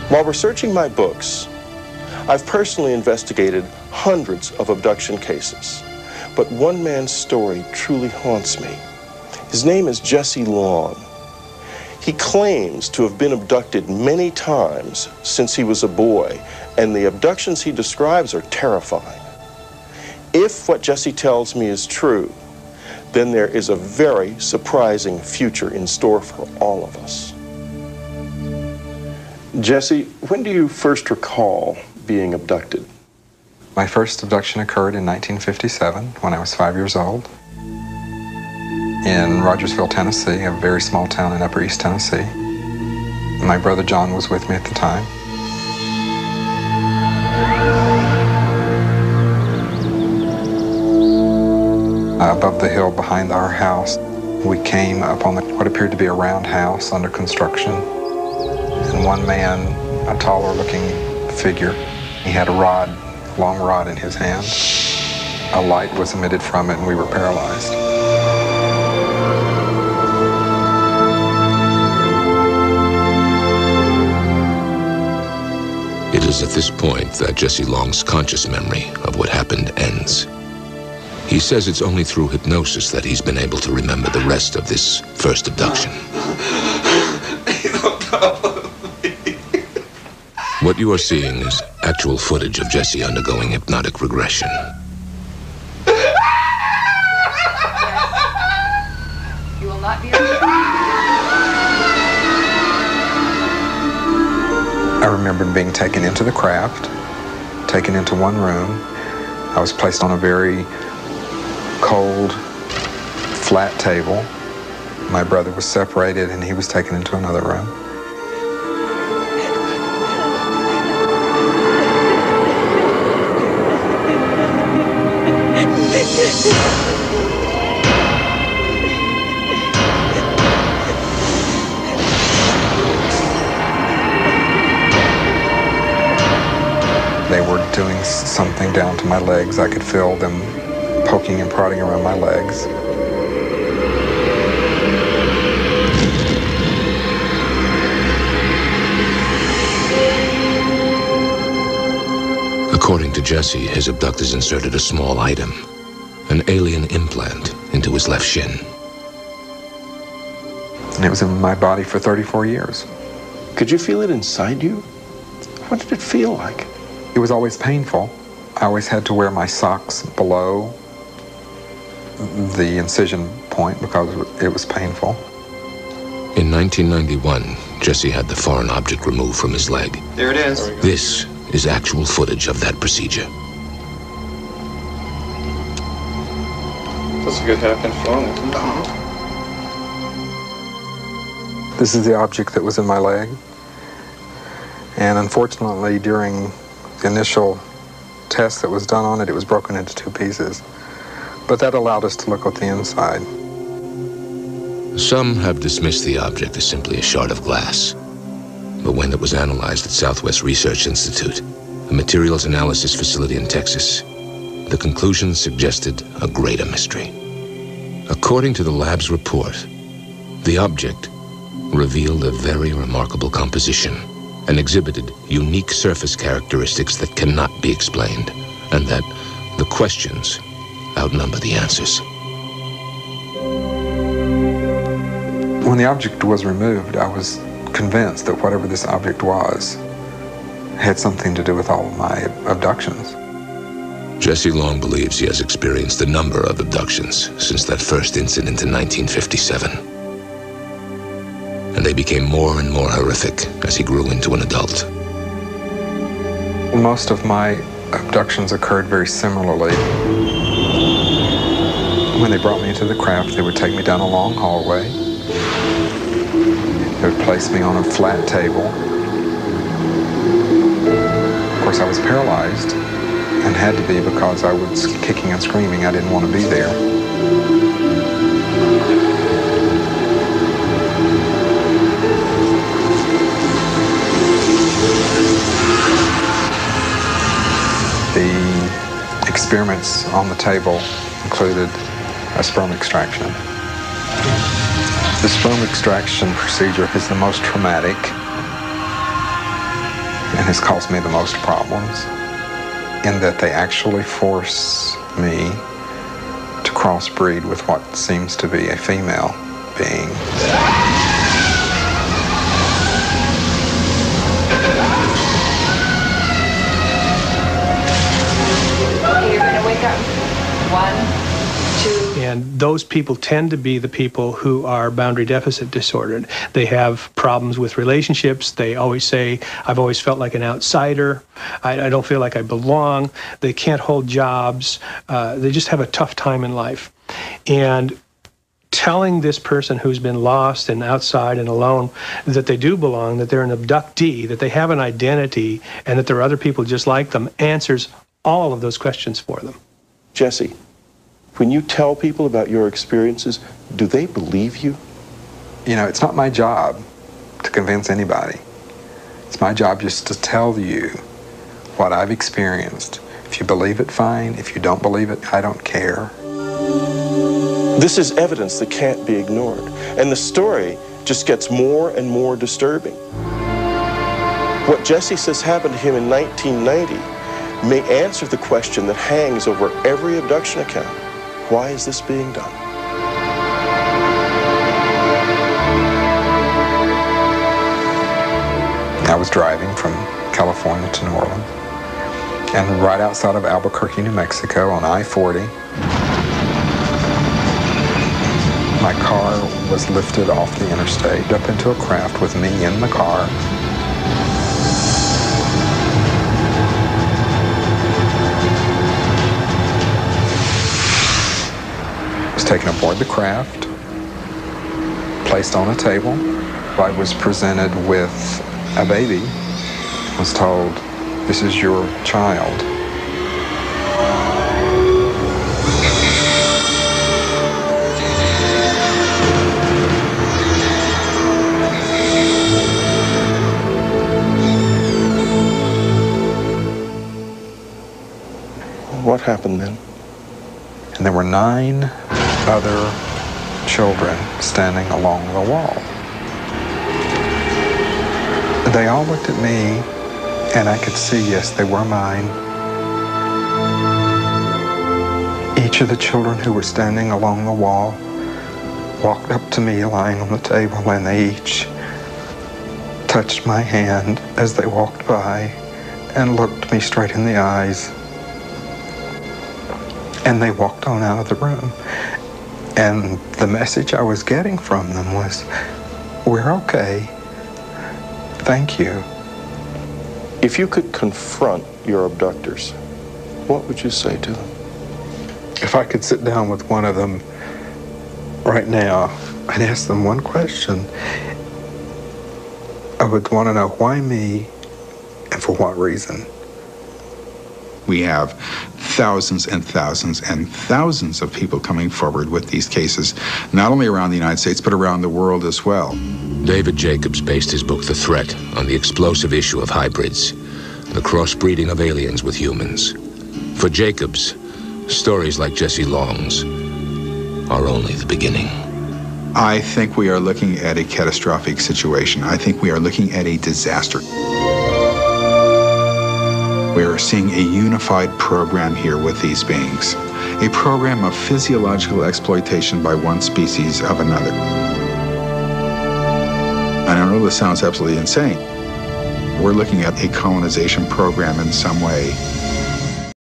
While researching my books, I've personally investigated hundreds of abduction cases, but one man's story truly haunts me. His name is Jesse Long. He claims to have been abducted many times since he was a boy, and the abductions he describes are terrifying. If what Jesse tells me is true, then there is a very surprising future in store for all of us. Jesse, when do you first recall being abducted? My first abduction occurred in 1957 when I was 5 years old in Rogersville, Tennessee, a very small town in Upper East Tennessee. My brother John was with me at the time. Above the hill behind our house, we came upon what appeared to be a round house under construction. And one man, a taller-looking figure, he had a rod, long rod in his hand. A light was emitted from it, and we were paralyzed. It is at this point that Jesse Long's conscious memory of what happened ends. He says it's only through hypnosis that he's been able to remember the rest of this first abduction. What you are seeing is actual footage of Jesse undergoing hypnotic regression. You will not be I remembered being taken into the craft, taken into one room. I was placed on a very cold, flat table. My brother was separated and he was taken into another room. They were doing something down to my legs. I could feel them poking and prodding around my legs. According to Jesse, his abductors inserted a small item, an alien implant, into his left shin. And it was in my body for 34 years. Could you feel it inside you? What did it feel like? It was always painful. I always had to wear my socks below the incision point because it was painful. In 1991, Jesse had the foreign object removed from his leg. There it is. This is actual footage of that procedure. That's a good half-inch long. This is the object that was in my leg. And unfortunately, during the initial test that was done on it, it was broken into two pieces. But that allowed us to look at the inside. Some have dismissed the object as simply a shard of glass. But when it was analyzed at Southwest Research Institute, a materials analysis facility in Texas, the conclusions suggested a greater mystery. According to the lab's report, the object revealed a very remarkable composition and exhibited unique surface characteristics that cannot be explained, and that the questions outnumber the answers. When the object was removed, I was convinced that whatever this object was had something to do with all of my abductions. Jesse Long believes he has experienced a number of abductions since that first incident in 1957. And they became more and more horrific as he grew into an adult. Most of my abductions occurred very similarly. When they brought me into the craft, they would take me down a long hallway. They would place me on a flat table. Of course, I was paralyzed and had to be because I was kicking and screaming. I didn't want to be there. The experiments on the table included a sperm extraction. The sperm extraction procedure is the most traumatic and has caused me the most problems, in that they actually force me to crossbreed with what seems to be a female being. Okay, you're going to wake up. 1, 2. And those people tend to be the people who are boundary deficit disordered. They have problems with relationships. They always say, I've always felt like an outsider. I don't feel like I belong. They can't hold jobs. They just have a tough time in life. And telling this person who's been lost and outside and alone that they do belong, that they're an abductee, that they have an identity, and that there are other people just like them, answers all of those questions for them. Jesse, when you tell people about your experiences, do they believe you? You know, it's not my job to convince anybody. It's my job just to tell you what I've experienced. If you believe it, fine. If you don't believe it, I don't care. This is evidence that can't be ignored, and the story just gets more and more disturbing. What Jesse says happened to him in 1990 may answer the question that hangs over every abduction account. Why is this being done? I was driving from California to New Orleans, and right outside of Albuquerque, New Mexico on I-40, my car was lifted off the interstate up into a craft with me in the car. I was taken aboard the craft, placed on a table. I was presented with a baby. I was told, "This is your child." What happened then? And there were 9 other children standing along the wall. They all looked at me, and I could see, yes, they were mine. Each of the children who were standing along the wall walked up to me lying on the table, and they each touched my hand as they walked by and looked me straight in the eyes. And they walked on out of the room. And the message I was getting from them was, "We're okay. Thank you." If you could confront your abductors, what would you say to them? If I could sit down with one of them right now and ask them one question, I would want to know why me and for what reason. We have thousands and thousands and thousands of people coming forward with these cases, not only around the United States, but around the world as well. David Jacobs based his book The Threat on the explosive issue of hybrids, the crossbreeding of aliens with humans. For Jacobs, stories like Jesse Long's are only the beginning. I think we are looking at a catastrophic situation. I think we are looking at a disaster. We are seeing a unified program here with these beings, a program of physiological exploitation by one species of another. And I know this sounds absolutely insane. We're looking at a colonization program in some way